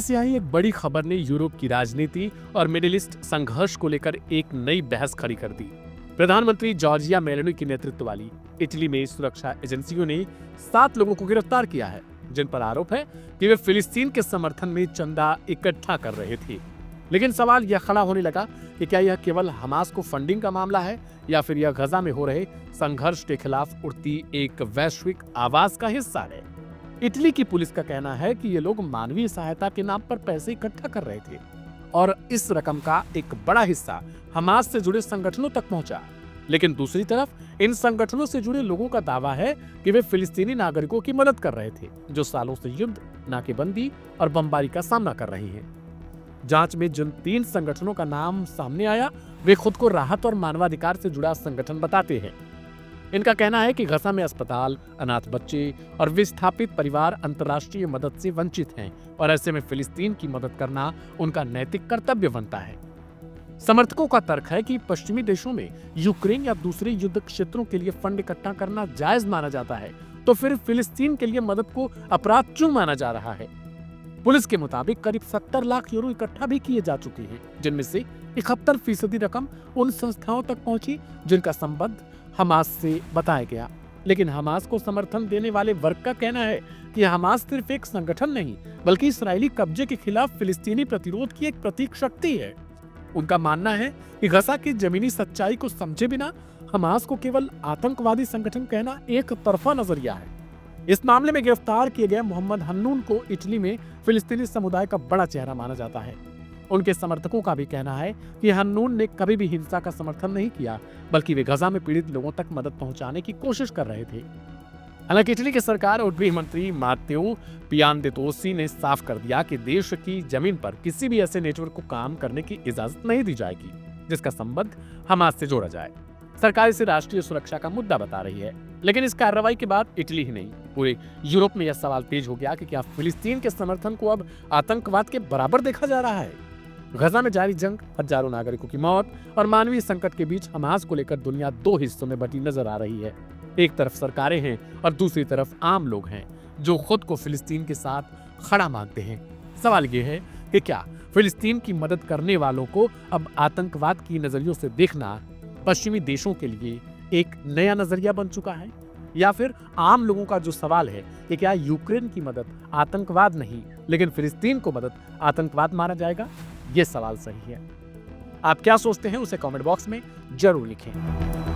से आई एक बड़ी खबर ने यूरोप की राजनीति और मिडिल ईस्ट संघर्ष को लेकर एक नई बहस खड़ी कर दी। प्रधानमंत्री जॉर्जिया मेलोनी की नेतृत्व वाली इटली में सुरक्षा एजेंसियों ने 7 लोगों को गिरफ्तार किया है, जिन पर आरोप है कि वे फिलिस्तीन के समर्थन में चंदा इकट्ठा कर रहे थे। लेकिन सवाल यह खड़ा होने लगा कि क्या यह केवल हमास को फंडिंग का मामला है या फिर यह गजा में हो रहे संघर्ष के खिलाफ उठती एक वैश्विक आवाज का हिस्सा है। इटली की पुलिस का कहना है कि ये लोग मानवीय सहायता के नाम पर पैसे इकट्ठा कर रहे थे और इस रकम का एक बड़ा हिस्सा हमास से जुड़े संगठनों तक पहुंचा। लेकिन दूसरी तरफ इन संगठनों से जुड़े लोगों का दावा है कि वे फिलिस्तीनी नागरिकों की मदद कर रहे थे, जो सालों से युद्ध, नाकेबंदी और बमबारी का सामना कर रहे हैं। जांच में जिन 3 संगठनों का नाम सामने आया, वे खुद को राहत और मानवाधिकार से जुड़ा संगठन बताते हैं। इनका कहना है कि गजा में अस्पताल, अनाथ बच्चे और विस्थापित परिवार अंतर्राष्ट्रीय मदद से वंचित हैं और ऐसे में फिलिस्तीन की मदद करना उनका नैतिक कर्तव्य बनता है। समर्थकों का तर्क है कि पश्चिमी देशों में यूक्रेन या दूसरे युद्ध क्षेत्रों के लिए फंड इकट्ठा करना जायज माना जाता है, तो फिर फिलिस्तीन के लिए मदद को अपराध क्यों माना जा रहा है? पुलिस के मुताबिक करीब 70 लाख यूरो इकट्ठा भी किए जा चुके हैं, जिनमें से 71% रकम उन संस्थाओं तक पहुंची जिनका संबंध हमास से बताया गया। लेकिन हमास को समर्थन देने वाले वर्ग का कहना है कि हमास सिर्फ एक संगठन नहीं, बल्कि इस्राएली कब्जे के खिलाफ फिलिस्तीनी प्रतिरोध की एक प्रतीक शक्ति है। उनका मानना है कि गजा की जमीनी सच्चाई को समझे बिना हमास को केवल आतंकवादी संगठन कहना एक तरफा नजरिया है। इस मामले में गिरफ्तार किए गए मोहम्मद हन्नून को इटली में फिलिस्तीनी समुदाय का बड़ा चेहरा माना जाता है। उनके समर्थकों का भी कहना है कि हन्नून ने कभी भी हिंसा का समर्थन नहीं किया, बल्कि वे गजा में पीड़ित लोगों तक मदद पहुंचाने की कोशिश कर रहे थे। हालांकि इटली की सरकार और गृह मंत्री मात्तेओ पियानदेतोसी ने साफ कर दिया कि देश की जमीन पर किसी भी ऐसे नेटवर्क को काम करने की इजाजत नहीं दी जाएगी जिसका संबंध हमास से जोड़ा जाए। सरकार इसे राष्ट्रीय सुरक्षा का मुद्दा बता रही है। लेकिन इस कार्रवाई के बाद इटली ही नहीं, पूरे यूरोप में यह सवाल तेज हो गया कि क्या फिलिस्तीन के समर्थन को अब आतंकवाद के बराबर देखा जा रहा है? गजा में जारी जंग, हजारों नागरिकों की मौत और मानवीय संकट के बीच हमास को लेकर दुनिया 2 हिस्सों में बटी नजर आ रही है। एक तरफ सरकारें हैं और दूसरी तरफ आम लोग हैं जो खुद को फिलिस्तीन के साथ खड़ा मानते हैं। सवाल ये है कि क्या फिलिस्तीन की मदद करने वालों को अब आतंकवाद की नजरियों से देखना पश्चिमी देशों के लिए एक नया नजरिया बन चुका है, या फिर आम लोगों का जो सवाल है कि क्या यूक्रेन की मदद आतंकवाद नहीं लेकिन फिलिस्तीन को मदद आतंकवाद माना जाएगा? ये सवाल सही है। आप क्या सोचते हैं उसे कमेंट बॉक्स में जरूर लिखें।